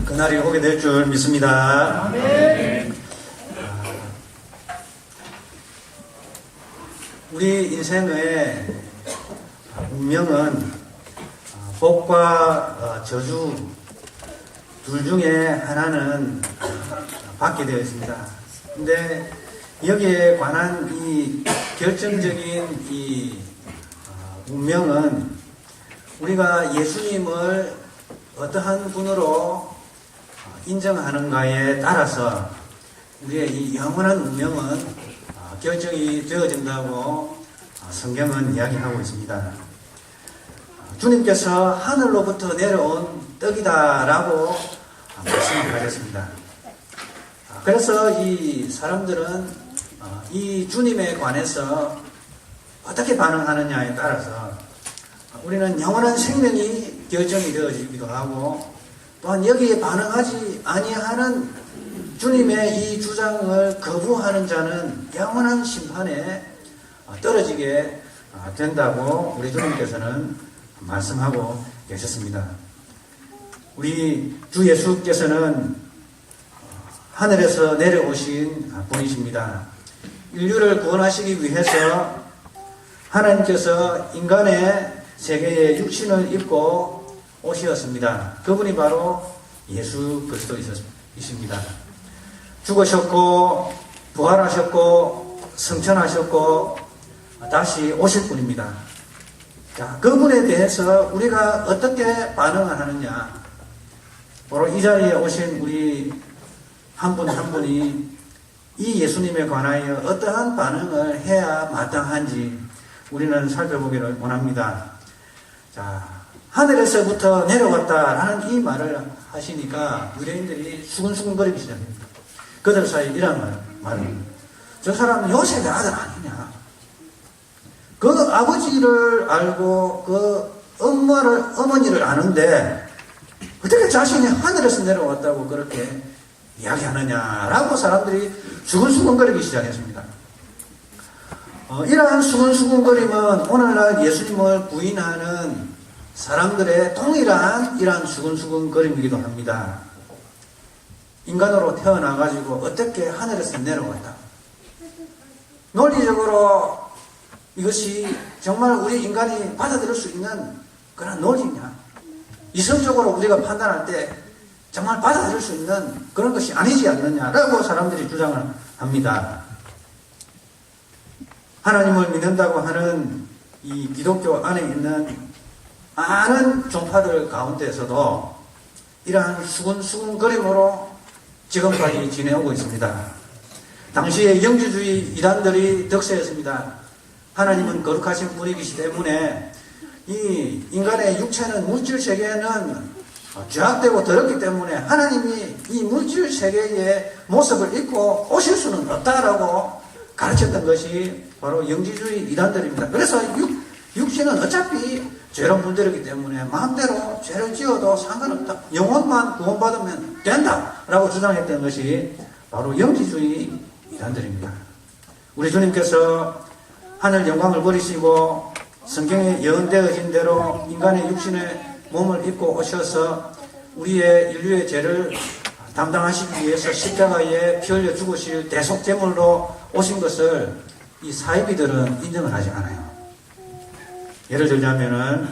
그날이 오게 될 줄 믿습니다. 우리 인생의 운명은 복과 저주 둘 중에 하나는 받게 되어 있습니다. 근데 여기에 관한 이 결정적인 이 운명은 우리가 예수님을 어떠한 분으로 인정하는가에 따라서 우리의 이 영원한 운명은 결정이 되어진다고 성경은 이야기하고 있습니다. 주님께서 하늘로부터 내려온 떡이다라고 말씀을 하셨습니다. 그래서 이 사람들은 이 주님에 관해서 어떻게 반응하느냐에 따라서 우리는 영원한 생명이 결정이 되어지기도 하고, 또한 여기에 반응하지 아니하는 주님의 이 주장을 거부하는 자는 영원한 심판에 떨어지게 된다고 우리 주님께서는 말씀하고 계셨습니다. 우리 주 예수께서는 하늘에서 내려오신 분이십니다. 인류를 구원하시기 위해서 하나님께서 인간의 세계에 육신을 입고 오셨습니다. 그분이 바로 예수 그리스도이십니다. 죽으셨고 부활하셨고 승천하셨고 다시 오실 분입니다. 자, 그분에 대해서 우리가 어떻게 반응을 하느냐, 바로 이 자리에 오신 우리 한 분 한 분이 이 예수님에 관하여 어떠한 반응을 해야 마땅한지 우리는 살펴보기를 원합니다. 자, 하늘에서부터 내려왔다라는 이 말을 하시니까 유대인들이 수근수근거리기 시작합니다. 그들 사이에 이런 말을, 저 사람은 요셉의 아들 아니냐, 그 아버지를 알고 그 어머니를 아는데 어떻게 자신이 하늘에서 내려왔다고 그렇게 이야기하느냐라고 사람들이 수근수근거리기 시작했습니다. 이러한 수근수근거림은 오늘날 예수님을 부인하는 사람들의 동일한 이러한 수근수근거림이기도 합니다. 인간으로 태어나가지고 어떻게 하늘에서 내려왔다, 논리적으로 이것이 정말 우리 인간이 받아들일 수 있는 그런 논리냐, 이성적으로 우리가 판단할 때 정말 받아들일 수 있는 그런 것이 아니지 않느냐라고 사람들이 주장을 합니다. 하나님을 믿는다고 하는 이 기독교 안에 있는 많은 종파들 가운데서도 이러한 수근수근거림으로 지금까지 지내오고 있습니다. 당시에 영주주의 이단들이 득세했습니다. 하나님은 거룩하신 분이시기 때문에 이 인간의 육체는 물질 세계에는 죄악되고 더럽기 때문에 하나님이 이 물질 세계의 모습을 입고 오실 수는 없다라고 가르쳤던 것이 바로 영지주의 이단들입니다. 그래서 육신은 어차피 죄로 물들었기 때문에 마음대로 죄를 지어도 상관없다, 영혼만 구원받으면 된다라고 주장했던 것이 바로 영지주의 이단들입니다. 우리 주님께서 하늘 영광을 버리시고 성경에 예언되어진 대로 인간의 육신의 몸을 입고 오셔서 우리의 인류의 죄를 담당하시기 위해서 십자가에 피 흘려 죽으실 대속제물로 오신 것을 이 사이비들은 인정을 하지 않아요. 예를 들자면은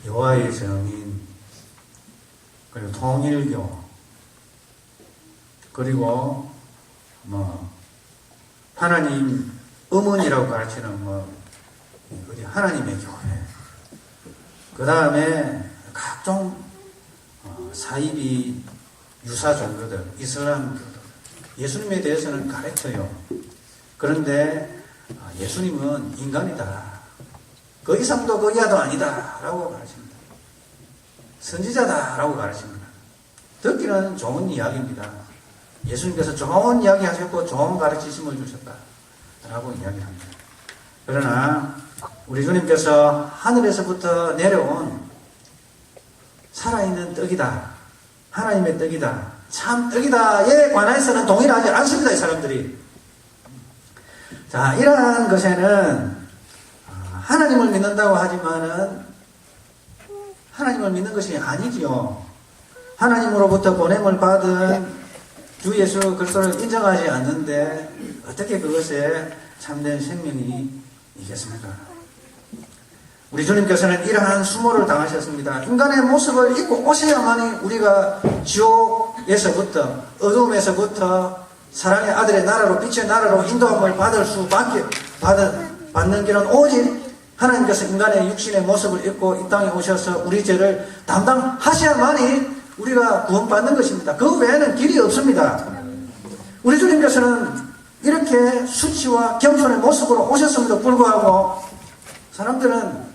여호와의 증인, 그리고 통일교, 그리고 하나님 음원이라고 가르치는 하나님의 교회, 그 다음에 각종 사이비 유사 종교들, 이슬람교들, 예수님에 대해서는 가르쳐요. 그런데 예수님은 인간이다, 그 이상도 그 이하도 아니다 라고 가르칩니다. 선지자다 라고 가르칩니다. 듣기는 좋은 이야기입니다. 예수님께서 좋은 이야기 하셨고 좋은 가르치심을 주셨다 라고 이야기합니다. 그러나 우리 주님께서 하늘에서부터 내려온 살아있는 떡이다, 하나님의 떡이다, 참 떡이다에 관해서는 동일하지 않습니다, 이 사람들이. 자, 이러한 것에는 하나님을 믿는다고 하지만은 하나님을 믿는 것이 아니지요. 하나님으로부터 보냄을 받은 주 예수 그리스도를 인정하지 않는데 어떻게 그것에 참된 생명이 있겠습니까? 우리 주님께서는 이러한 수모를 당하셨습니다. 인간의 모습을 입고 오셔야만이 우리가 지옥에서부터, 어두움에서부터 사랑의 아들의 나라로, 빛의 나라로 인도함을 받는 길은 오직 하나님께서 인간의 육신의 모습을 입고 이 땅에 오셔서 우리 죄를 담당하셔야만이 우리가 구원받는 것입니다. 그 외에는 길이 없습니다. 우리 주님께서는 이렇게 수치와 겸손의 모습으로 오셨음에도 불구하고 사람들은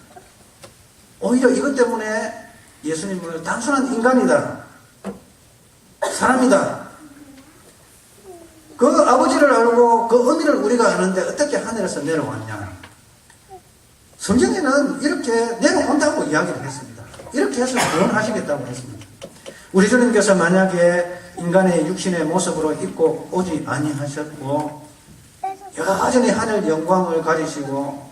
오히려 이것 때문에 예수님을 단순한 인간이다, 사람이다, 그 아버지를 알고 그 의미를 우리가 아는데 어떻게 하늘에서 내려왔냐. 성경에는 이렇게 내려온다고 이야기를 했습니다. 이렇게 해서 구원하시겠다고 했습니다. 우리 주님께서 만약에 인간의 육신의 모습으로 입고 오지 아니하셨고 여전히 하늘 영광을 가지시고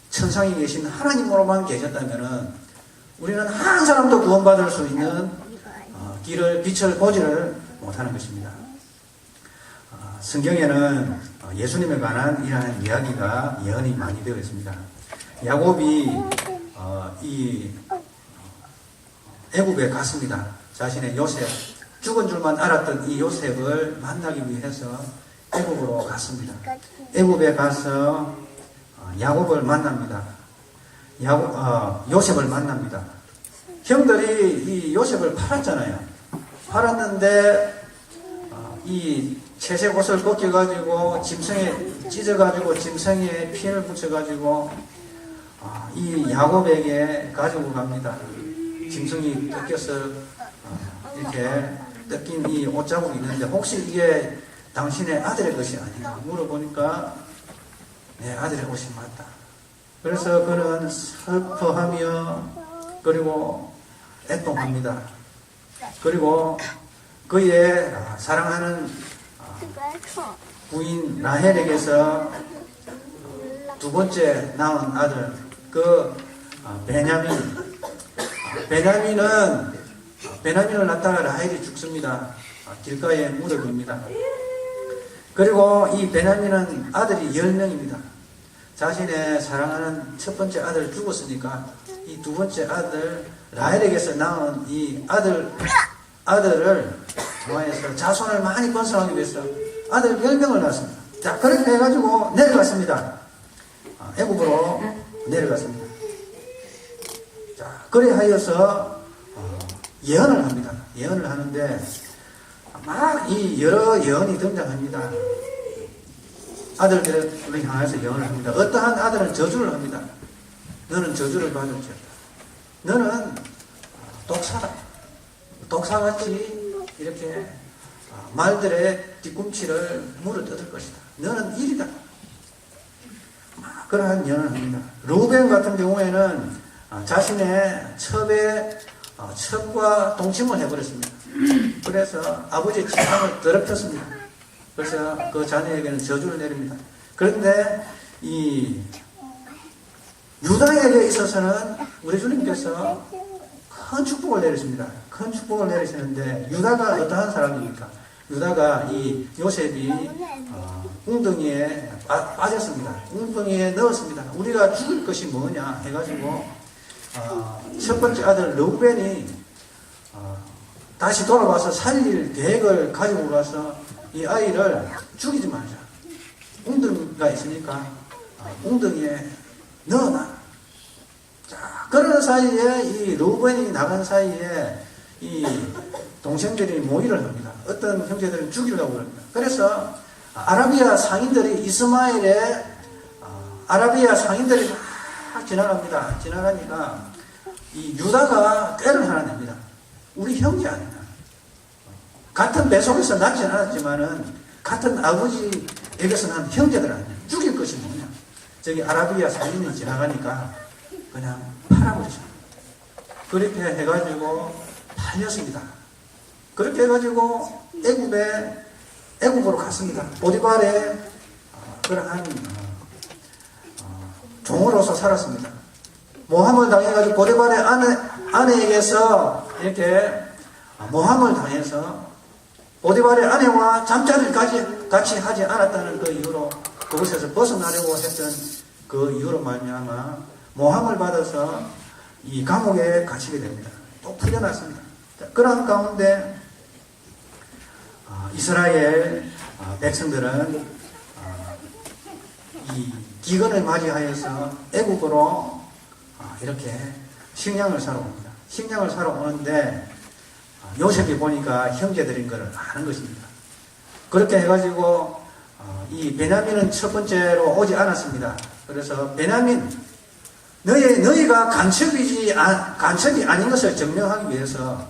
천상에 계신 하나님으로만 계셨다면 우리는 한 사람도 구원받을 수 있는 빛을 보지를 못하는 것입니다. 성경에는 예수님에 관한 이러한 이야기가 예언이 많이 되어 있습니다. 야곱이 이 애굽에 갔습니다. 자신의 요셉, 죽은 줄만 알았던 이 요셉을 만나기 위해서 애굽으로 갔습니다. 애굽에 가서 야곱을 만납니다. 요셉을 만납니다. 형들이 이 요셉을 팔았잖아요. 팔았는데 이 채색 옷을 벗겨가지고 짐승에 찢어가지고 짐승에 피를 붙여가지고 이 야곱에게 가지고 갑니다. 짐승이 뜯겨서 이렇게 뜯긴 이 옷자국이 있는데 혹시 이게 당신의 아들의 것이 아니냐 물어보니까 내 아들의 옷이 맞다. 그래서 그는 슬퍼하며 그리고 애통합니다. 그리고 그의 사랑하는 부인 라헬에게서 두 번째 낳은 아들 그 베냐민을 낳다가 라헬이 죽습니다. 길가에 묻어둡니다. 그리고 이 베냐민은 아들이 10명입니다. 자신의 사랑하는 첫 번째 아들 죽었으니까 이 두 번째 아들 라헬에게서 낳은 이 아들을 좋아해서 자손을 많이 번성하기 위해서 아들 10명을 낳았습니다. 자, 그렇게 해가지고 내려갔습니다. 애굽으로 내려갔습니다. 자, 그래 하여서 예언을 합니다. 예언을 하는데 막 이 여러 예언이 등장합니다. 아들들을 향해서 예언을 합니다. 어떠한 아들은 저주를 합니다. 너는 저주를 받을지어다. 너는 독사다. 독사같이 이렇게 말들의 뒤꿈치를 물어뜯을 것이다. 너는 일이다. 그러한 예언을 합니다. 르우벤 같은 경우에는 자신의 첩과 동침을 해버렸습니다. 그래서 아버지의 지상을 더럽혔습니다. 그래서 그 자녀에게는 저주를 내립니다. 그런데 이 유다에게 있어서는 우리 주님께서 큰 축복을 내리십니다. 큰 축복을 내리시는데 유다가 어떠한 사람입니까? 유다가 이 요셉이 웅덩이에 빠졌습니다. 웅덩이에 넣었습니다. 우리가 죽을 것이 뭐냐 해가지고 첫 번째 아들 르우벤이 다시 돌아와서 살릴 계획을 가지고 가서 이 아이를 죽이지 말자. 웅덩이가 있으니까 웅덩이에 넣어놔. 자, 그런 사이에 이 르우벤이 나간 사이에 이 동생들이 모의를 합니다. 어떤 형제들은 죽이려고 합니다. 그래서 아라비아 상인들이 이스마엘의 아라비아 상인들이 막 지나갑니다. 지나가니까 이 유다가 꾀를 하나 냅니다. 우리 형제 아니냐. 같은 배속에서 낳지 않았지만은 같은 아버지에게서 난 형제들 아니냐. 죽일 것이 뭐냐. 저기 아라비아 상인이 지나가니까 그냥 팔아버리죠. 그렇게 해가지고 팔렸습니다. 그렇게 해가지고 애굽으로 갔습니다. 보디발의 그러한 종으로서 살았습니다. 모함을 당해가지고 보디발의 아내에게서 이렇게 모함을 당해서 보디발의 아내와 잠자리까지 같이 하지 않았다는 그 이유로 그곳에서 벗어나려고 했던 그 이유로 말미암아 모함을 받아서 이 감옥에 갇히게 됩니다. 또 풀려났습니다. 그런 가운데 이스라엘 백성들은 이 기근을 맞이하여서 애국으로 이렇게 식량을 사러 옵니다. 식량을 사러 오는데 요셉이 보니까 형제들인 것을 아는 것입니다. 그렇게 해가지고 이 베냐민은 첫 번째로 오지 않았습니다. 그래서 베냐민 너희가 간첩이 아닌 것을 증명하기 위해서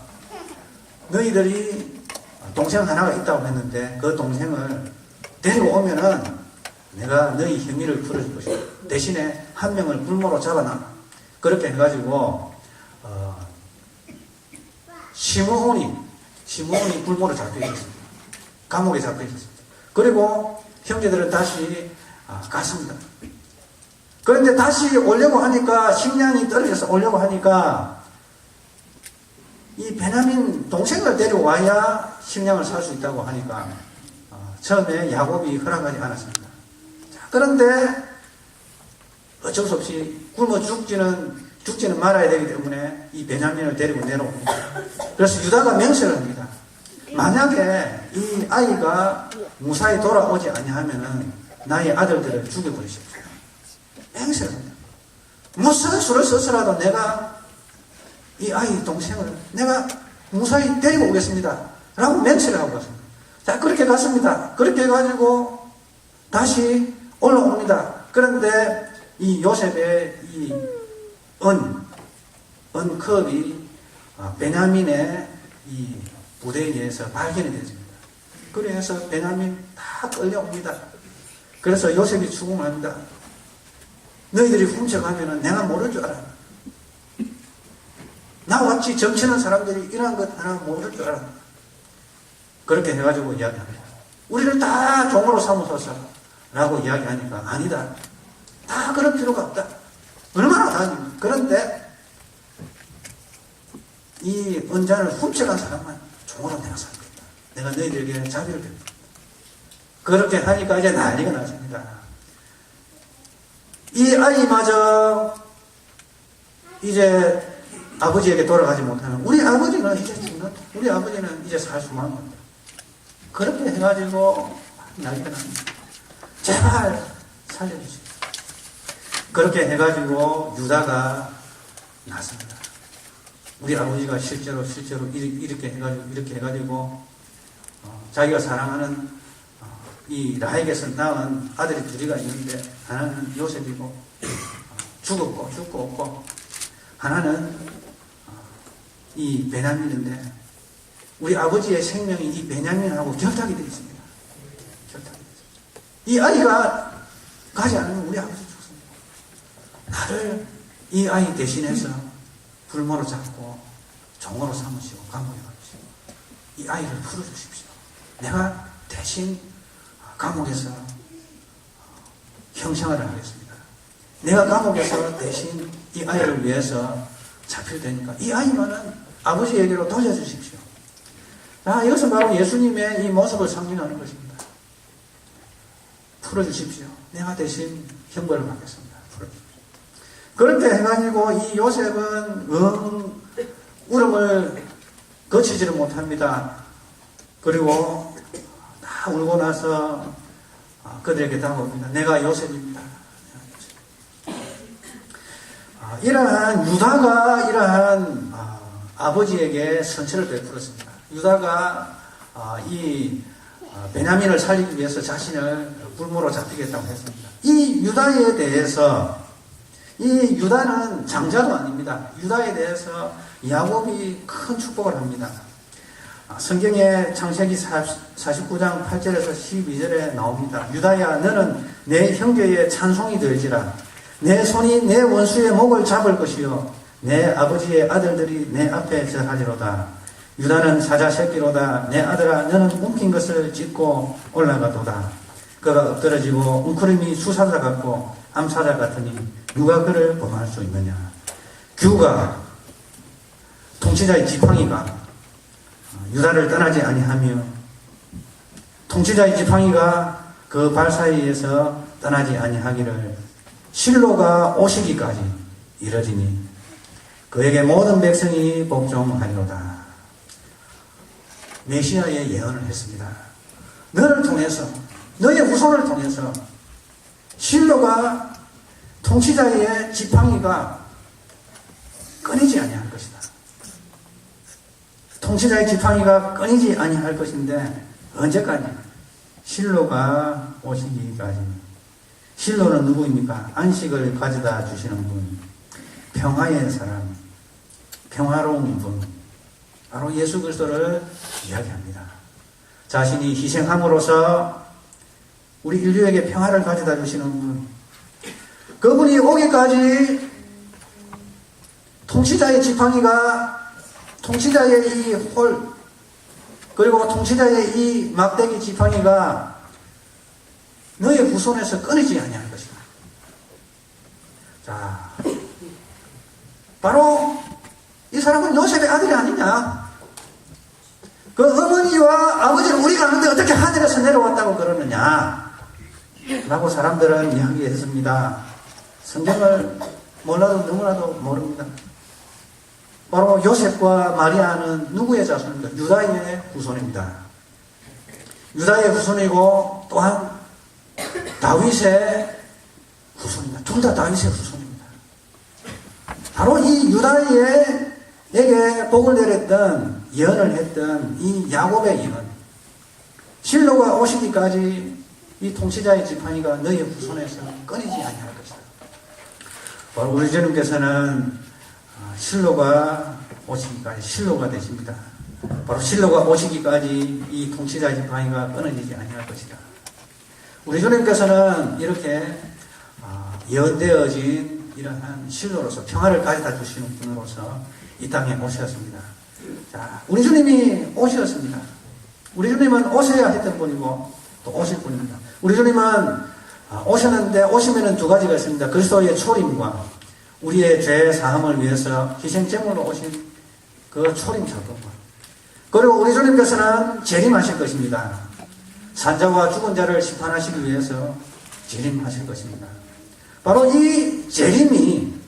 너희들이 동생 하나가 있다고 했는데 그 동생을 데리고 오면은 내가 너희 혐의를 풀어줄 것이다. 대신에 한 명을 불모로 잡아놔. 그렇게 해가지고 시므온이 불모로 잡혀 있었습니다. 감옥에 잡혀 있었습니다. 그리고 형제들은 다시 갔습니다. 그런데 다시 오려고 하니까 식량이 떨어져서 오려고 하니까 이 베냐민 동생을 데려와야 식량을 살 수 있다고 하니까 처음에 야곱이 허락하지 않았습니다. 자, 그런데 어쩔 수 없이 굶어 죽지는 말아야 되기 때문에 이 베냐민을 데리고 내려옵니다. 그래서 유다가 맹세를 합니다. 만약에 이 아이가 무사히 돌아오지 아니하면은 나의 아들들을 죽여버리십시오. 맹세를 합니다. 무슨 수를 써서라도 내가 이 아이 동생을 내가 무사히 데리고 오겠습니다. 라고 맹세를 하고 갔습니다. 자, 그렇게 갔습니다. 그렇게 해가지고 다시 올라옵니다. 그런데 이 요셉의 이 은컵이 베냐민의 이 부대에 의해서 발견이 되었습니다. 그래서 베냐민 다 끌려옵니다. 그래서 요셉이 추궁합니다. 너희들이 훔쳐가면은 내가 모를 줄 알아. 나와 같이 점치는 사람들이 이런 것 하나 모를 줄 알아. 그렇게 해가지고 이야기합니다. 우리를 다 종으로 삼으소서 라고 이야기하니까 아니다. 다 그럴 필요가 없다. 얼마나 다행입니다. 그런데 이 은잔을 훔쳐간 사람만 종으로 내가 삽니다. 내가 너희들에게 자비를 베푼다. 그렇게 하니까 이제 난리가 났습니다. 이 아이마저 이제 아버지에게 돌아가지 못하면 우리 아버지는 이제 살 수만 없다. 그렇게 해가지고 난리가 납니다. 제발 살려주십시오. 그렇게 해가지고 유다가 났습니다. 우리 아버지가 실제로 이렇게 해가지고 자기가 사랑하는 이 라헬에서 낳은 아들이 둘이가 있는데 하나는 요셉이고 죽고 없고 하나는 이 베냐민인데 우리 아버지의 생명이 이 베냐민하고 결탁이 되어 있습니다. 이 아이가 가지 않으면 우리 아버지 죽습니다. 나를 이 아이 대신해서 불모로 잡고 종으로 삼으시고 감옥에 가주시고 이 아이를 풀어주십시오. 내가 대신 감옥에서 형생활을 하겠습니다. 내가 감옥에서 대신 이 아이를 위해서 잡힐 테니까 이 아이만은 아버지에게로 돌려주십시오. 이것은 바로 예수님의 이 모습을 상징하는 것입니다. 풀어주십시오. 내가 대신 형벌을 받겠습니다. 풀어주십시오. 그렇게 해가지고 이 요셉은 울음을 거치지를 못합니다. 그리고 다 울고 나서 그들에게 다가옵니다. 내가 요셉입니다. 이러한 유다가 이러한 아버지에게 선처를 베풀었습니다. 유다가 이 베냐민을 살리기 위해서 자신을 불모로 잡히겠다고 했습니다. 이 유다에 대해서 이 유다는 장자도 아닙니다. 유다에 대해서 야곱이 큰 축복을 합니다. 성경에 창세기 49장 8절에서 12절에 나옵니다. 유다야 너는 내 형제의 찬송이 되지라. 내 손이 내 원수의 목을 잡을 것이요 내 아버지의 아들들이 내 앞에 절하리로다. 유다는 사자 새끼로다. 내 아들아 너는 움킨 것을 짚고 올라가도다. 그가 엎드러지고 웅크림이 수사자 같고 암사자 같으니 누가 그를 범할 수 있느냐. 규가 통치자의 지팡이가 유다를 떠나지 아니하며 통치자의 지팡이가 그 발 사이에서 떠나지 아니하기를 실로가 오시기까지 이르리니 그에게 모든 백성이 복종하리로다. 메시아의 예언을 했습니다. 너를 통해서, 너의 후손을 통해서 실로가 통치자의 지팡이가 끊이지 아니할 것이다. 통치자의 지팡이가 끊이지 아니할 것인데 언제까지? 실로가 오시기까지. 실로는 누구입니까? 안식을 가져다 주시는 분, 평화의 사람, 평화로운 분, 바로 예수 그리스도를 이야기합니다. 자신이 희생함으로써 우리 인류에게 평화를 가져다 주시는 분, 그분이 오기까지 통치자의 지팡이가, 통치자의 이 홀, 그리고 통치자의 이 막대기 지팡이가 너의 후손에서 끊이지 아니할 것이다. 자, 바로 이 사람은 요셉의 아들이 아니냐? 그 어머니와 아버지를 우리가 아는데 어떻게 하늘에서 내려왔다고 그러느냐? 라고 사람들은 이야기했습니다. 성경을 몰라도 너무나도 모릅니다. 바로 요셉과 마리아는 누구의 자손입니까? 유다의 후손입니다. 유다의 후손이고 또한 다윗의 후손입니다. 둘 다 다윗의 후손입니다. 바로 이 유다에게 복을 내렸던, 예언을 했던 이 야곱의 예언, 실로가 오시기까지 이 통치자의 지팡이가 너희 후손에서 끊이지 아니할 것이다. 바로 우리 주님께서는 실로가 오시기까지 실로가 되십니다. 바로 실로가 오시기까지 이 통치자의 지팡이가 끊어지지 아니할 것이다. 우리 주님께서는 이렇게 예언되어진 이러한 실로로서 평화를 가져다 주시는 분으로서 이 땅에 오셨습니다. 자, 우리 주님이 오셨습니다. 우리 주님은 오셔야 했던 분이고 또 오실 분입니다. 우리 주님은 오셨는데 오시면은 두 가지가 있습니다. 그리스도의 초림과 우리의 죄 사함을 위해서 희생제물로 오신 그 초림 사건과, 그리고 우리 주님께서는 재림하실 것입니다. 산자와 죽은 자를 심판하시기 위해서 재림하실 것입니다. 바로 이 재림이,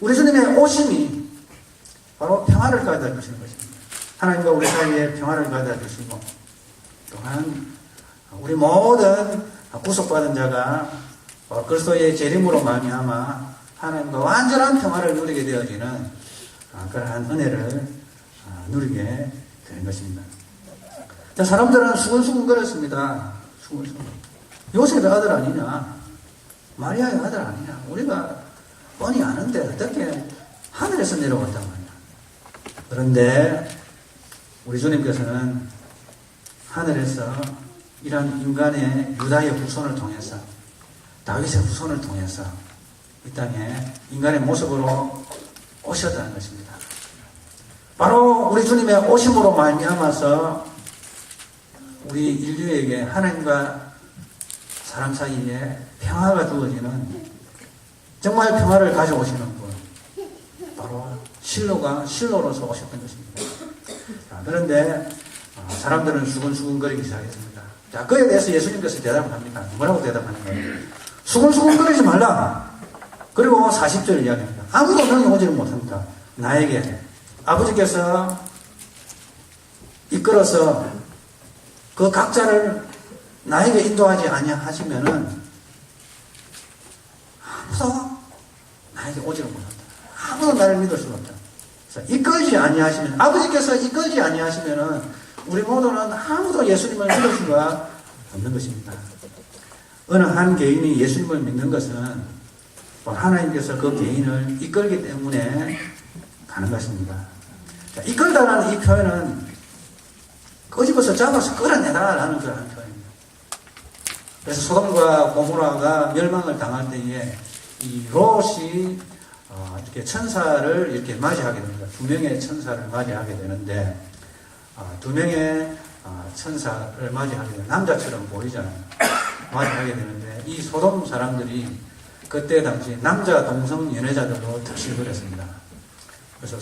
우리 주님의 오심이 바로 평화를 가져다 주시는 것입니다. 하나님과 우리 사이에 평화를 가져다 주시고, 또한 우리 모든 구속받은 자가 그리스도의 재림으로 말미암아 하나님과 완전한 평화를 누리게 되어지는 그러한 은혜를 누리게 되는 것입니다. 자, 사람들은 수근수근거렸습니다. 수근수근. 요셉의 아들 아니냐? 마리아의 아들 아니냐? 우리가 뻔히 아는데 어떻게 하늘에서 내려왔단 말이야. 그런데 우리 주님께서는 하늘에서 이런 인간의 유다의 후손을 통해서, 다윗의 후손을 통해서 이 땅에 인간의 모습으로 오셨다는 것입니다. 바로 우리 주님의 오심으로 말미암아서 우리 인류에게 하나님과 사람 사이에 평화가 주어지는, 정말 평화를 가져오시는 분, 바로 실로로서 오셨던 것입니다. 자, 그런데 사람들은 수근수근거리기 시작했습니다. 자, 그에 대해서 예수님께서 대답을 합니다. 뭐라고 대답하는 거예요? 수근수근거리지 말라. 그리고 40절 이야기합니다. 아무도 능히 오지를 못합니다. 나에게 아버지께서 이끌어서 그 각자를 나에게 인도하지 아니하시면은 아무도 나에게 오지를 못한다. 아무도 나를 믿을 수가 없다. 그래서 이끌지 아니하시면, 아버지께서 이끌지 아니하시면은 우리 모두는 아무도 예수님을 믿을 수가 없는 것입니다. 어느 한 개인이 예수님을 믿는 것은 하나님께서 그 개인을 이끌기 때문에 가는 것입니다. 자, 이끌다라는 이 표현은 끄집어서 잡아서 끌어내다라는 그런 표현입니다. 그래서 소돔과 고모라가 멸망을 당할 때에 이 롯이 이렇게 천사를 이렇게 맞이하게 됩니다. 두 명의 천사를 맞이하게 되는데, 두 명의 천사를 맞이하게 되는, 남자처럼 보이잖아요. 맞이하게 되는데, 이 소돔 사람들이 그때 당시 남자 동성 연애자들로 득실거렸습니다. 그래서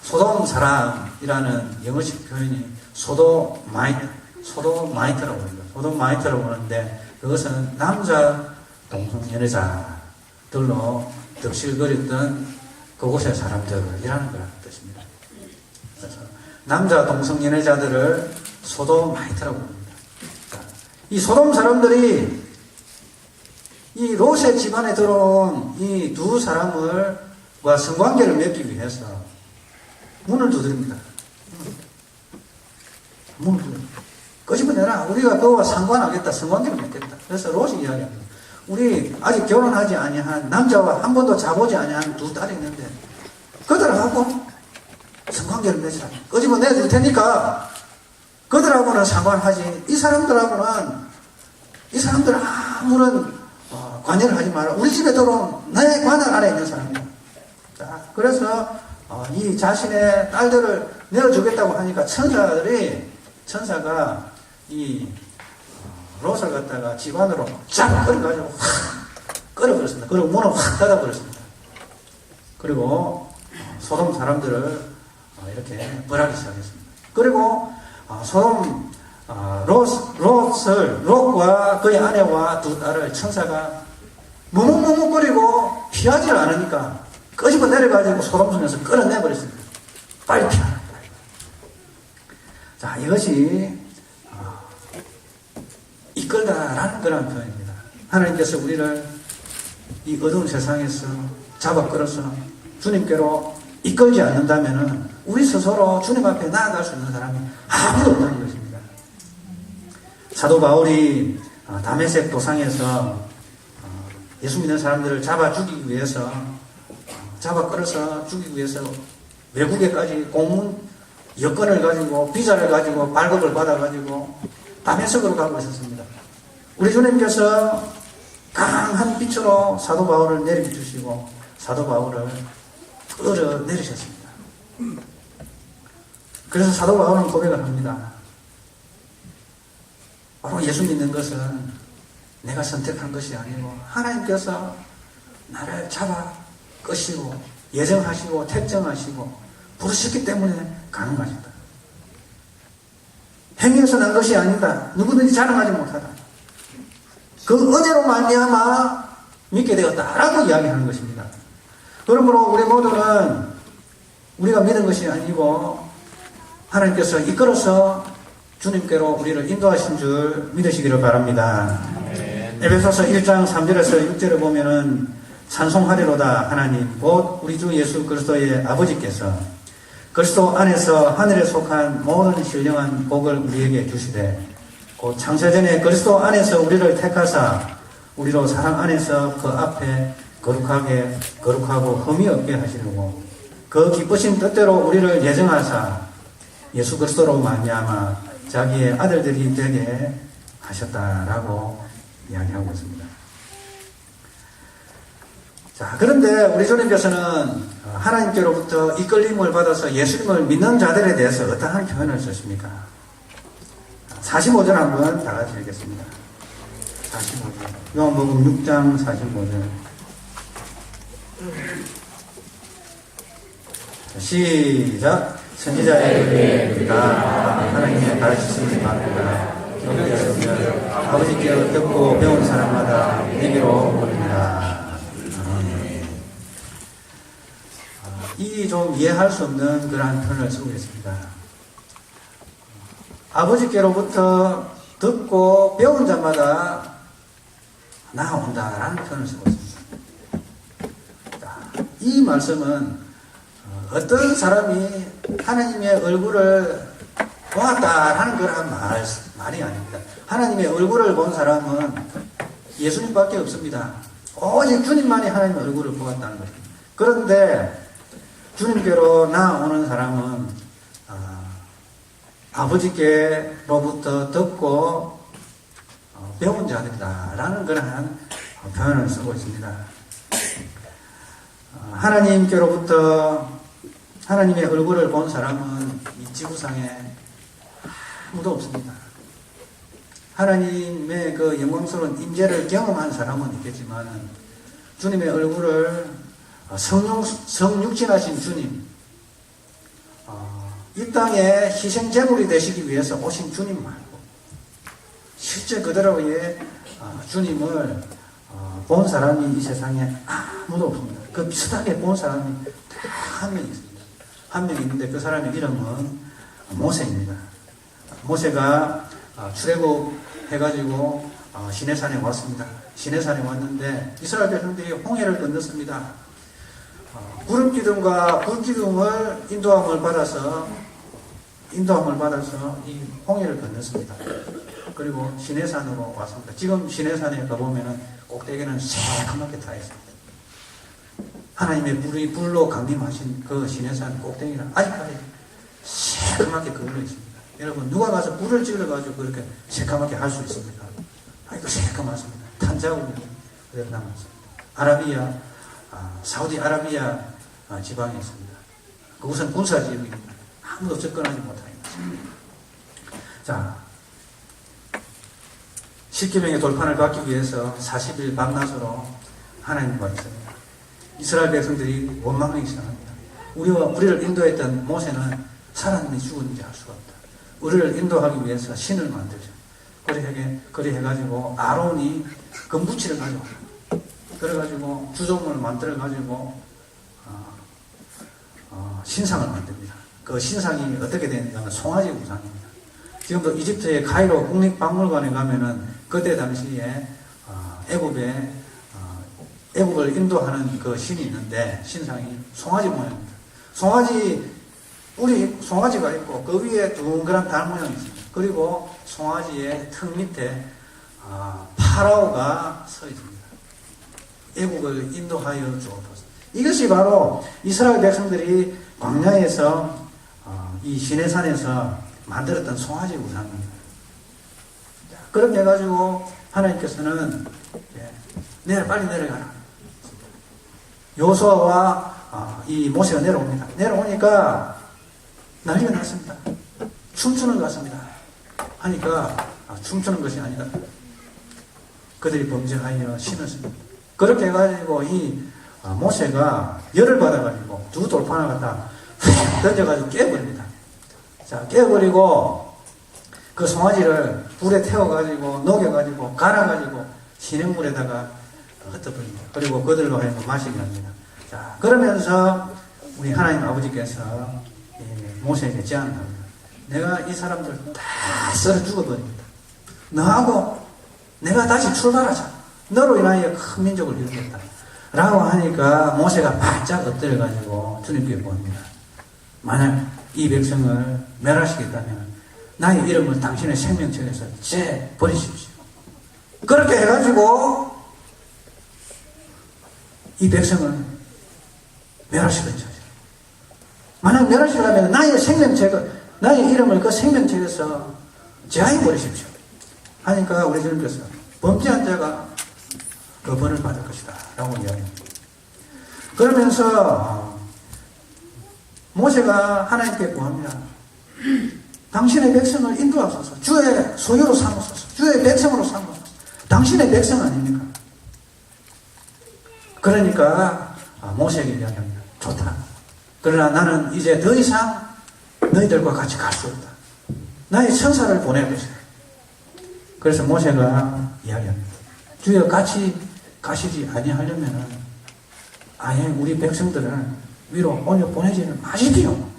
소돔 사람이라는 영어식 표현이 소도마이트라고 합니다. 소도마이트라고 하는데 그것은 남자 동성연애자들로 덕실거렸던 그곳의 사람들이라는 그런 뜻입니다. 그래서 남자 동성연애자들을 소도마이트라고 합니다. 이 소돔 사람들이 이 롯의 집안에 들어온 이 두 사람과 성관계를 맺기 위해서 문을 두드립니다. 문을 두드립니다. 끄집어내라. 우리가 그와 상관하겠다. 성관계를 맺겠다. 그래서 롯이 이야기합니다. 우리 아직 결혼하지 아니한 남자와 한 번도 자보지 아니한 두 딸이 있는데 그들하고 성관계를 맺으라. 끄집어내줄 테니까 그들하고는 상관하지. 이 사람들 아무런 관여를 하지 마라. 우리 집에 들어온 내 관할 아래 있는 사람이다. 자, 그래서 이 자신의 딸들을 내어주겠다고 하니까 천사가 이 롯을 갖다가 집 안으로 쫙 끌어가지고 확 끌어버렸습니다. 그리고 문을 확 닫아버렸습니다. 그리고 소돔 사람들을 이렇게 벌하기 시작했습니다. 그리고 롯과 그의 아내와 두 딸을 천사가 무뭇무뭇거리고 피하지 않으니까 끄집어 내려가지고 소돔성에서 끌어내버렸습니다. 빨리 피하라. 자, 이것이 이끌다라는 그런 표현입니다. 하나님께서 우리를 이 어두운 세상에서 잡아 끌어서 주님께로 이끌지 않는다면 우리 스스로 주님 앞에 나아갈 수 있는 사람이 아무도 없다는 것입니다. 사도 바울이 다메섹 도상에서 예수 믿는 사람들을 잡아 죽이기 위해서 잡아 끌어서 죽이기 위해서 외국에까지 공문 여권을 가지고 비자를 가지고 발급을 받아가지고 다메섹으로 가고 있었습니다. 우리 주님께서 강한 빛으로 사도 바울을 내려주시고 사도 바울을 끌어내리셨습니다. 그래서 사도 바울은 고백을 합니다. 바로 예수 믿는 것은 내가 선택한 것이 아니고 하나님께서 나를 잡아 끄시고 예정하시고 택정하시고 부르셨기 때문에 가는 것이다. 행위에서 난 것이 아니다. 누구든지 자랑하지 못하다. 그 은혜로 말미암아 믿게 되었다라고 이야기하는 것입니다. 그러므로 우리 모두는 우리가 믿은 것이 아니고 하나님께서 이끌어서 주님께로 우리를 인도하신 줄 믿으시기를 바랍니다. 에베소서 1장 3절에서 6절을 보면은 찬송하리로다 하나님 곧 우리 주 예수 그리스도의 아버지께서 그리스도 안에서 하늘에 속한 모든 신령한 복을 우리에게 주시되 곧 창세전에 그리스도 안에서 우리를 택하사 우리로 사랑 안에서 그 앞에 거룩하고 흠이 없게 하시려고 그 기쁘신 뜻대로 우리를 예정하사 예수 그리스도로 말미암아 자기의 아들들이 되게 하셨다라고 이야기하고 있습니다. 자, 그런데 우리 주님께서는 하나님께로부터 이끌림을 받아서 예수님을 믿는 자들에 대해서 어떠한 표현을 쓰십니까? 45절 한번 다 같이 읽겠습니다. 45절. 요한복음 6장 45절. 시작. 선지자의 우리가 하나님의 가르치심을 받으라. 기록되었으면 아버지께 듣고 배운 사람마다 내게로 오리라. 이 좀 이해할 수 없는 그러한 표현을 쓰고 있습니다. 아버지께로부터 듣고 배운 자마다 나아온다라는 표현을 쓰고 있습니다. 이 말씀은 어떤 사람이 하나님의 얼굴을 보았다라는 그런 말이 아닙니다. 하나님의 얼굴을 본 사람은 예수님밖에 없습니다. 오직 주님만이 하나님의 얼굴을 보았다는 것입니다. 그런데 주님께로 나아오는 사람은 아버지께로부터 듣고 배운 자들이다라는 그러한 표현을 쓰고 있습니다. 하나님께로부터 하나님의 얼굴을 본 사람은 이 지구상에 아무도 없습니다. 하나님의 그 영광스러운 임재를 경험한 사람은 있겠지만 주님의 얼굴을 성육신하신 주님, 이 땅에 희생 제물이 되시기 위해서 오신 주님 말고 실제 그대로의 주님을 본 사람이 이 세상에 아무도 없습니다. 그 비슷하게 본 사람이 딱 한 명 있습니다. 한 명 있는데 그 사람의 이름은 모세입니다. 모세가 출애굽 해가지고 시내산에 왔습니다. 시내산에 왔는데 이스라엘 백성들이 홍해를 건넜습니다. 구름기둥과 불기둥을 인도함을 받아서 이 홍해를 건넜습니다. 그리고 시내산으로 왔습니다. 지금 시내산에 가보면은 꼭대기는 새까맣게 타 있습니다. 하나님의 불로 강림하신 그 시내산 꼭대기는 아직까지 새까맣게 그을려 있습니다. 여러분, 누가 가서 불을 질러가지고 그렇게 새까맣게 할 수 있습니까? 이거 새까맣습니다. 탄자국이 그대로 남았습니다. 사우디 아라비아 지방에 있습니다. 그곳은 군사지역입니다. 아무도 접근하지 못하게 했습니다. 자, 십계명의 돌판을 받기 위해서 40일 밤낮으로 하나님과 있습니다. 이스라엘 백성들이 원망하기 시작합니다. 우리를 인도했던 모세는 살았는지 죽었는지 알 수가 없다. 우리를 인도하기 위해서 신을 만들죠. 그래 해가지고 아론이 금붙이를 가져옵니다. 그래가지고 주종을 만들어가지고 신상을 만듭니다. 그 신상이 어떻게 되느냐면 송아지 우상입니다. 지금도 이집트의 카이로 국립박물관에 가면은 그때 당시에 애국을 인도하는 그 신이 있는데 신상이 송아지 모양입니다. 송아지가 있고 그 위에 둥그란 달 모양이 있습니다. 그리고 송아지의 턱 밑에 파라오가 서 있습니다. 애국을 인도하여 주옵소서. 이것이 바로 이스라엘 백성들이 광야에서 이 시내산에서 만들었던 송아지 우상입니다. 그렇게 해가지고 하나님께서는 빨리 내려가라. 여호수아와 이 모세가 내려옵니다. 내려오니까 난리가 났습니다. 춤추는 것 같습니다. 하니까 춤추는 것이 아니다. 그들이 범죄하여 신을 씁니다. 그렇게 해가지고 이 모세가 열을 받아가지고 두 돌판을 갖다 휙 던져가지고 깨버립니다. 자, 깨버리고 그 송아지를 불에 태워가지고 녹여가지고 갈아가지고 시냇물에다가 흩어버립니다. 그리고 그들로 하여금 마시게 합니다. 자, 그러면서 우리 하나님 아버지께서 모세에게 제안합니다. 내가 이 사람들 다 썰어 죽어버립니다. 너하고 내가 다시 출발하자. 너로 인하여 큰 민족을 이루겠다. 라고 하니까 모세가 바짝 엎드려가지고 주님께 구합니다. 만약 이 백성을 멸하시겠다면 나의 이름을 당신의 생명책에서 째버리십시오. 그렇게 해가지고 이 백성을 멸하시겠죠. 만약 멸하시려면 나의 이름을 그 생명책에서 제하해버리십시오. 하니까 우리 주님께서 범죄한 자가 그 벌을 받을 것이다 라고 이야기합니다. 그러면서 모세가 하나님께 구합니다. 당신의 백성을 인도하소서. 주의 소유로 삼으소서. 주의 백성으로 삼으소서. 당신의 백성 아닙니까? 그러니까 모세에게 이야기합니다. 좋다. 그러나 나는 이제 더 이상 너희들과 같이 갈 수 없다. 나의 천사를 보낼 것이다. 그래서 모세가 이야기합니다. 주여 같이 가시지 아니하려면 아예 우리 백성들을 위로 올려 보내지는 마시기요.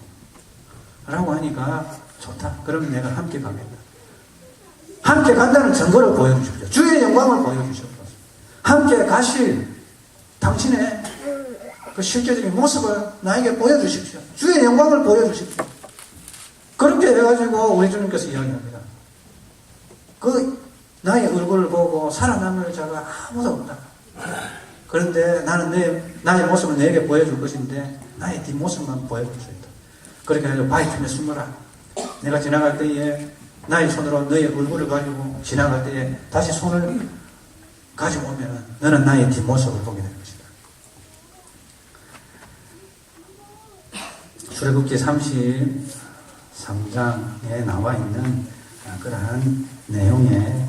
라고 하니까 좋다. 그러면 내가 함께 가겠다. 함께 간다는 증거를 보여주십시오. 주의 영광을 보여주십시오. 함께 가실 당신의 그 실제적인 모습을 나에게 보여주십시오. 주의 영광을 보여주십시오. 그렇게 해가지고 우리 주님께서 이야기합니다. 나의 얼굴을 보고 살아남을 자가 아무도 없다. 그런데 나는 나의 모습을 너에게 보여줄 것인데 나의 뒷모습만 보여줄 수 있다. 그렇게 해서 바위 틈에 숨어라. 내가 지나갈 때에 나의 손으로 너의 얼굴을 가지고 지나갈 때에 다시 손을 가지고 오면 너는 나의 뒷모습을 보게 될 것이다. 출애굽기 33장에 나와 있는 그러한 내용의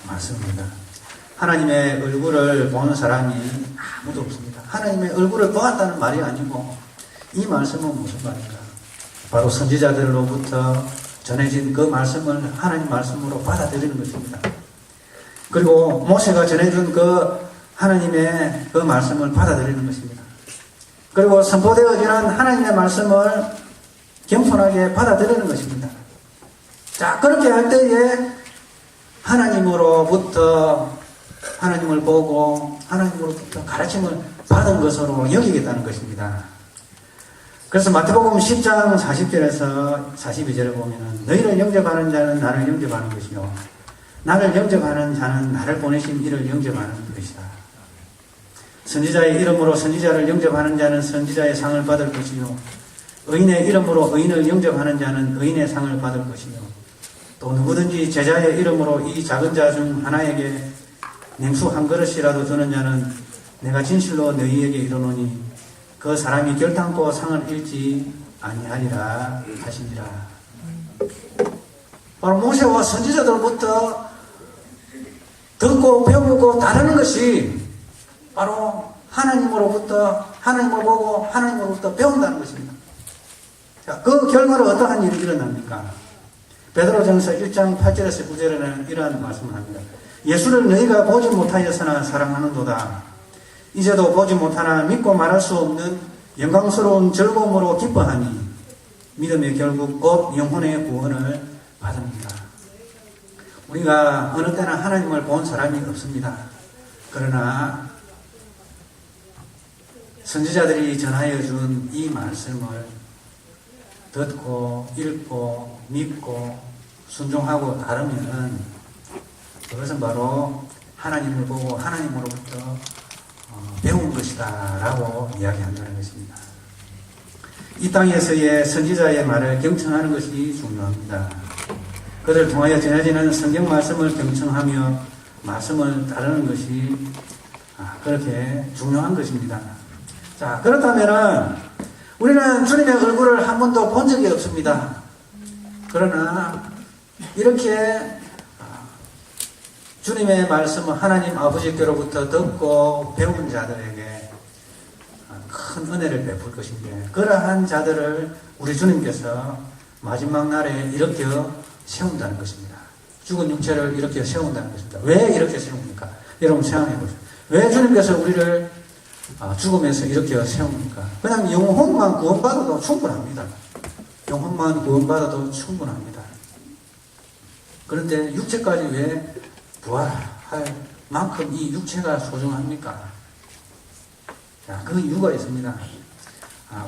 말씀입니다. 하나님의 얼굴을 보는 사람이 아무도 없습니다. 하나님의 얼굴을 보았다는 말이 아니고 이 말씀은 무슨 말인가? 바로 선지자들로부터 전해진 그 말씀을 하나님 말씀으로 받아들이는 것입니다. 그리고 모세가 전해준 그 하나님의 그 말씀을 받아들이는 것입니다. 그리고 선포되어지는 하나님의 말씀을 겸손하게 받아들이는 것입니다. 자, 그렇게 할 때에 하나님으로부터 하나님을 보고 하나님으로부터 가르침을 받은 것으로 여기겠다는 것입니다. 그래서 마태복음 10장 40절에서 42절에 보면 너희를 영접하는 자는 나를 영접하는 것이요 나를 영접하는 자는 나를 보내신 이를 영접하는 것이다. 선지자의 이름으로 선지자를 영접하는 자는 선지자의 상을 받을 것이요 의인의 이름으로 의인을 영접하는 자는 의인의 상을 받을 것이요 또 누구든지 제자의 이름으로 이 작은 자 중 하나에게 냉수 한 그릇이라도 주는 자는 내가 진실로 너희에게 이르노니 그 사람이 결단코 상을 잃지 아니하리라 하시니라. 바로 모세와 선지자들부터 듣고 배우고 따르는 것이 바로 하나님으로부터 하나님을 보고 하나님으로부터 배운다는 것입니다. 자, 그 결과로 어떠한 일이 일어납니까? 베드로전서 1장 8절에서 9절에는 이러한 말씀을 합니다. 예수를 너희가 보지 못하였으나 사랑하는도다. 이제도 보지 못하나 믿고 말할 수 없는 영광스러운 즐거움으로 기뻐하니 믿음의 결국 곧 영혼의 구원을 받습니다. 우리가 어느 때나 하나님을 본 사람이 없습니다. 그러나 선지자들이 전하여 준 이 말씀을 듣고 읽고 믿고 순종하고 따르면 그것은 바로 하나님을 보고 하나님으로부터 배운 것이다 라고 이야기한다는 것입니다. 이 땅에서의 선지자의 말을 경청하는 것이 중요합니다. 그들을 통하여 전해지는 성경 말씀을 경청하며 말씀을 따르는 것이 그렇게 중요한 것입니다. 자, 그렇다면 우리는 주님의 얼굴을 한 번도 본 적이 없습니다. 그러나 이렇게 주님의 말씀을 하나님 아버지께로부터 듣고 배운 자들에게 큰 은혜를 베풀 것인데 그러한 자들을 우리 주님께서 마지막 날에 일으켜 세운다는 것입니다. 죽은 육체를 일으켜 세운다는 것입니다. 왜 이렇게 세웁니까? 여러분 생각해 보세요. 왜 주님께서 우리를 죽음에서 일으켜 세웁니까? 그냥 영혼만 구원받아도 충분합니다. 영혼만 구원받아도 충분합니다. 그런데 육체까지 왜 부활할 만큼 이 육체가 소중합니까? 자, 그 이유가 있습니다.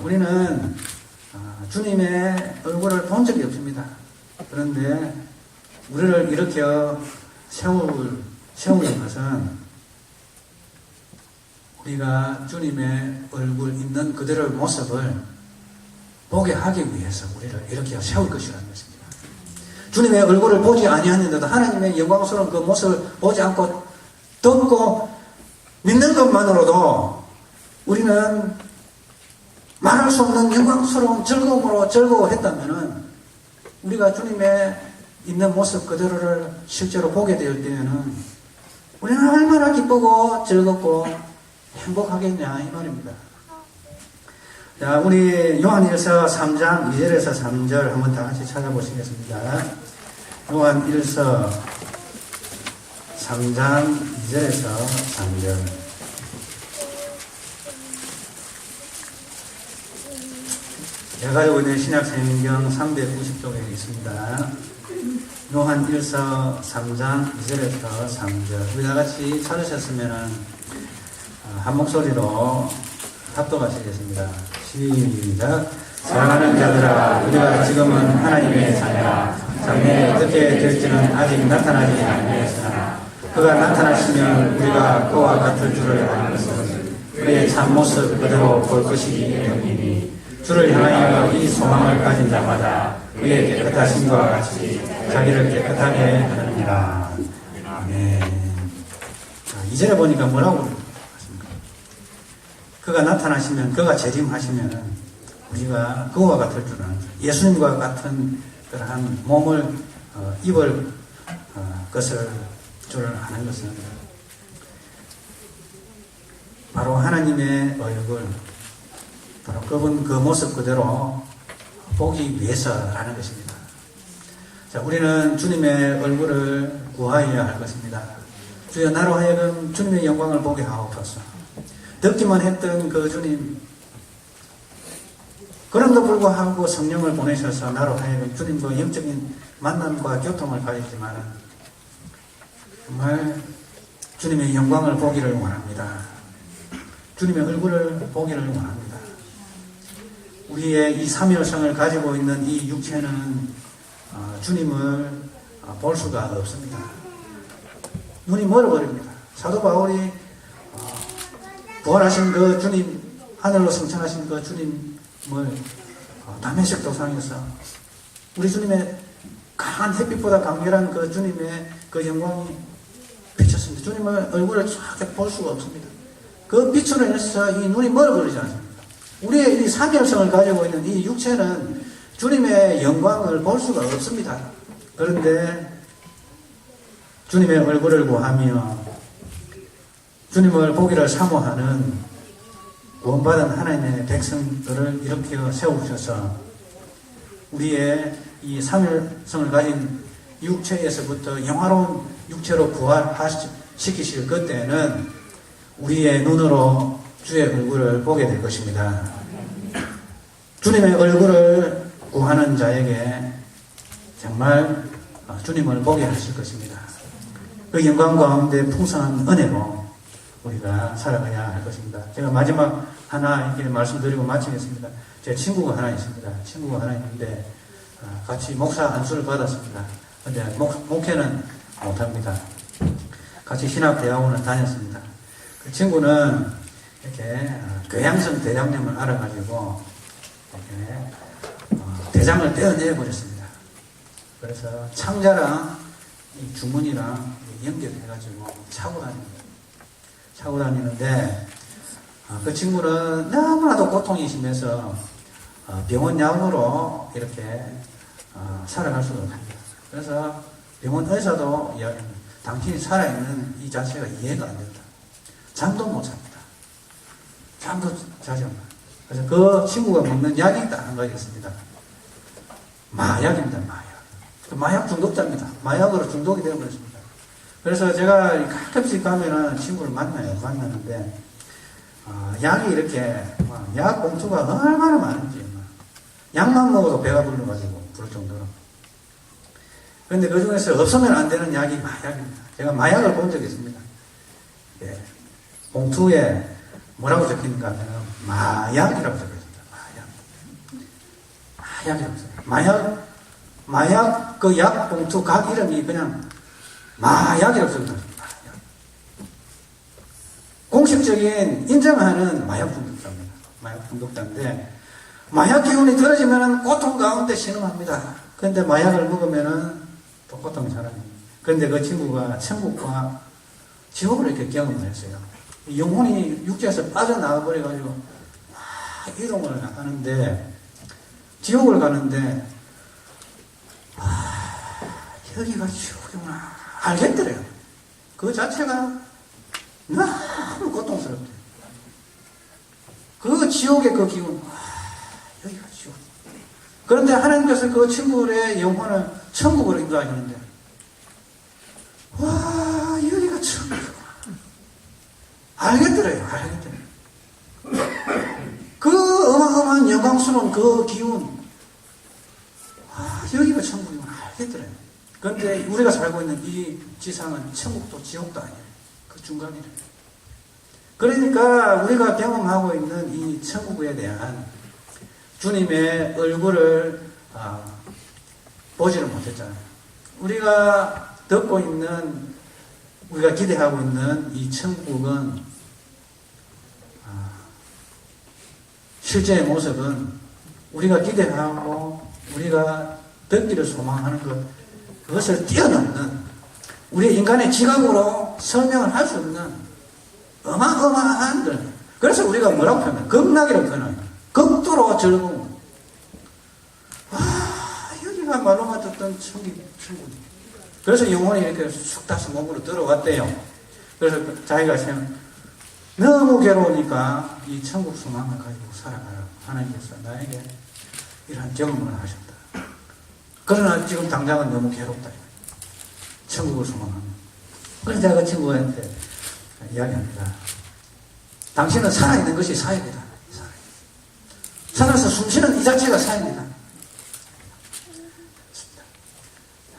우리는 주님의 얼굴을 본 적이 없습니다. 그런데 우리를 일으켜 세우는 것은 우리가 주님의 얼굴 있는 그대로의 모습을 보게 하기 위해서 우리를 일으켜 세울 것이라는 것입니다. 주님의 얼굴을 보지 아니하는데도 하나님의 영광스러운 그 모습을 보지 않고 듣고 믿는 것만으로도 우리는 말할 수 없는 영광스러운 즐거움으로 즐거워했다면은 우리가 주님의 있는 모습 그대로를 실제로 보게 될 때에는 우리는 얼마나 기쁘고 즐겁고 행복하겠냐 이 말입니다. 자, 우리 요한일서 3장 2절에서 3절 한번 다 같이 찾아보시겠습니다. 요한일서 3장 2절에서 3절. 제가 가지고 있는 신약성경 390쪽에 있습니다. 요한일서 3장 2절에서 3절. 우리 다 같이 찾으셨으면은 한 목소리로 합독하시겠습니다. 시작. 사랑하는 자들아, 우리가 지금은 하나님의 자녀라. 장래에 어떻게 될지는 아직 나타나지 아니하였으나 그가 나타나시면 우리가 그와 같을 줄을 아는 것은 그의 참모습 그대로 볼 것이기 때문이니 주를 향하여 이 소망을 가진 자마다 그의 깨끗하심과 같이 자기를 깨끗하게 하느니라. 아멘. 자, 이전에 보니까 뭐라고 그가 나타나시면, 그가 재림하시면 우리가 그와 같을 줄 아는 예수님과 같은 그러한 몸을 입을 것을 줄 아는 것은 바로 하나님의 얼굴, 바로 그분 그 모습 그대로 보기 위해서라는 것입니다. 자, 우리는 주님의 얼굴을 구하여야 할 것입니다. 주여 나로 하여금 주님의 영광을 보게 하옵소서. 듣기만 했던 그 주님, 그럼도 불구하고 성령을 보내셔서 나로 하여금 주님과 영적인 만남과 교통을 가지지만 정말 주님의 영광을 보기를 원합니다. 주님의 얼굴을 보기를 원합니다. 우리의 이 삼위일성을 가지고 있는 이 육체는 주님을 볼 수가 없습니다. 눈이 멀어버립니다. 사도 바울이 부활하신 그 주님, 하늘로 승천하신 그 주님을 다메섹 도상에서 우리 주님의 강한 햇빛보다 강렬한 그 주님의 그 영광이 비쳤습니다. 주님의 얼굴을 쫙 볼 수가 없습니다. 그 빛으로 인해서 이 눈이 멀어버리지 않습니다. 우리의 이 삼위일성을 가지고 있는 이 육체는 주님의 영광을 볼 수가 없습니다. 그런데 주님의 얼굴을 구하며 주님을 보기를 사모하는 구원받은 하나님의 백성들을 일으켜 세우셔서 우리의 이 삼위일성을 가진 육체에서부터 영화로운 육체로 부활시키실 그때는 우리의 눈으로 주의 얼굴을 보게 될 것입니다. 주님의 얼굴을 구하는 자에게 정말 주님을 보게 하실 것입니다. 그 영광 가운데 풍성한 은혜로 우리가 살아가야 할 것입니다. 제가 마지막 하나 이렇게 말씀드리고 마치겠습니다. 제 친구가 하나 있습니다. 친구가 하나 있는데 같이 목사 안수를 받았습니다. 근데 목회는 못합니다. 같이 신학대학원을 다녔습니다. 그 친구는 이렇게 교양성 대장염을 알아가지고 이렇게 대장을 떼어내 버렸습니다. 그래서 창자랑 이 주머니랑 연결해가지고 차고 다니는데 그 친구는 너무나도 고통이 심해서 병원 약으로 이렇게 살아갈 수가 없습니다. 그래서 병원 의사도 이야기합니다. 당신이 살아있는 이 자체가 이해가 안 된다. 잠도 못 잡니다. 잠도 자지 않아요. 그래서 그 친구가 먹는 약이 딱 한 가지 있습니다. 마약입니다. 마약 중독자입니다. 마약으로 중독이 되어버렸습니다. 그래서 제가 가끔씩 가면은 친구를 만나는데 약이 이렇게 약 봉투가 얼마나 많은지 약만 먹어도 배가 불러가지고 부를 정도로. 그런데 그 중에서 없으면 안 되는 약이 마약입니다. 제가 마약을 본 적이 있습니다. 예. 봉투에 뭐라고 적히는가 하면 마약이라고 적혀있습니다. 마약이라고 적혀있습니다. 마약 그 약 봉투 각 이름이 그냥 마약이라고 적혀있습니다. 마약. 공식적인 인정하는 마약 중독자입니다. 마약 중독자인데 마약 기운이 떨어지면 고통 가운데 신음합니다. 그런데 마약을 먹으면 또 고통이 사라집니다. 그런데 그 친구가 천국과 지옥을 이렇게 경험을 했어요. 영혼이 육체에서 빠져나가 버려가지고 이동을 하는데 지옥을 가는데 여기가 지옥이구나 알겠더래요. 그 자체가 너무 고통스럽대요. 그 지옥의 그 기운 여기가 지옥. 그런데 하나님께서 그 친구의 영혼을 천국으로 인도하시는데 와 여기가 천국이구나 알겠더래요. 그 어마어마한 영광스러운 그 기운 여기가 천국이구나 알겠더래요. 그런데 우리가 살고 있는 이 지상은 천국도 지옥도 아니에요. 그 중간이래요. 그러니까 우리가 경험하고 있는 이 천국에 대한 주님의 얼굴을 보지를 못했잖아요. 우리가 듣고 있는 우리가 기대하고 있는 이 천국은 실제의 모습은 우리가 기대하고 우리가 듣기를 소망하는 그것을 뛰어넘는 우리 인간의 지각으로 설명을 할 수 없는 어마어마한 것. 그래서 우리가 뭐라고 표현해요? 극락이라고 표현해요. 극도로 즐거움. 와 여기가 말로만 듣던 천국. 그래서 영혼이 이렇게 쑥 다시 몸으로 들어왔대요. 그래서 자기가 너무 괴로우니까 이 천국 소망을 가지고 살아가라. 하나님께서 나에게 이러한 경험을 하셨다. 그러나 지금 당장은 너무 괴롭다. 천국을 소망합니다. 그래서 제가 그 친구한테 이야기합니다. 당신은 살아있는 것이 사역이다. 살아서 숨쉬는 이 자체가 사역이다.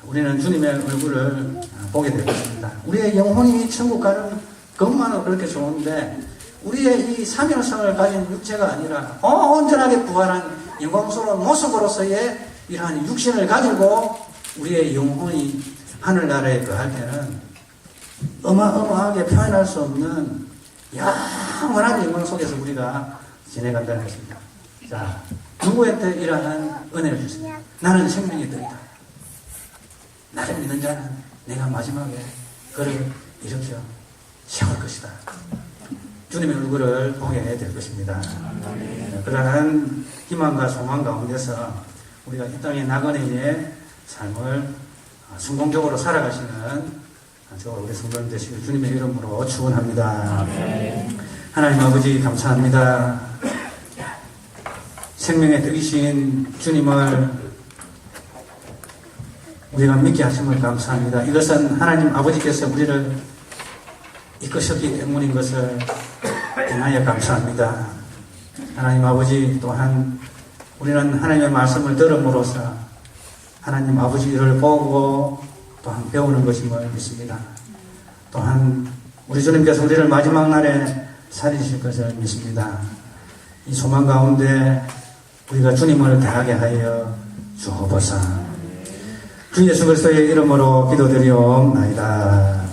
우리는 주님의 얼굴을 보게 될 것입니다. 우리의 영혼이 천국 가는 것만은 그렇게 좋은데 우리의 이 사명성을 가진 육체가 아니라 온전하게 부활한 영광스러운 모습으로서의 이러한 육신을 가지고 우리의 영혼이 하늘나라에 거할 때는 어마어마하게 표현할 수 없는 영원한 영광 속에서 우리가 지내간다는 것입니다. 자, 누구한테 이러한 은혜를 주십니까? 나는 생명의 떡이다. 나를 믿는 자는 내가 마지막에 그를 일으켜 세울 것이다. 주님의 얼굴을 보게 될 것입니다. 그러한 희망과 소망 가운데서 우리가 이 땅의 나그네의 삶을 성공적으로 살아가시는 우리 성도님 되시길 주님의 이름으로 축원합니다. 하나님 아버지 감사합니다. 생명의 떡이신 주님을 우리가 믿게 하심을 감사합니다. 이것은 하나님 아버지께서 우리를 이끄셨기 때문인 것을 인하여 감사합니다. 하나님 아버지 또한 우리는 하나님의 말씀을 들음으로써 하나님 아버지를 보고 또한 배우는 것임을 믿습니다. 또한 우리 주님께서 우리를 마지막 날에 살리실 것을 믿습니다. 이 소망 가운데 우리가 주님을 대하게 하여 주옵소서. 주 예수 그리스도의 이름으로 기도드리옵나이다.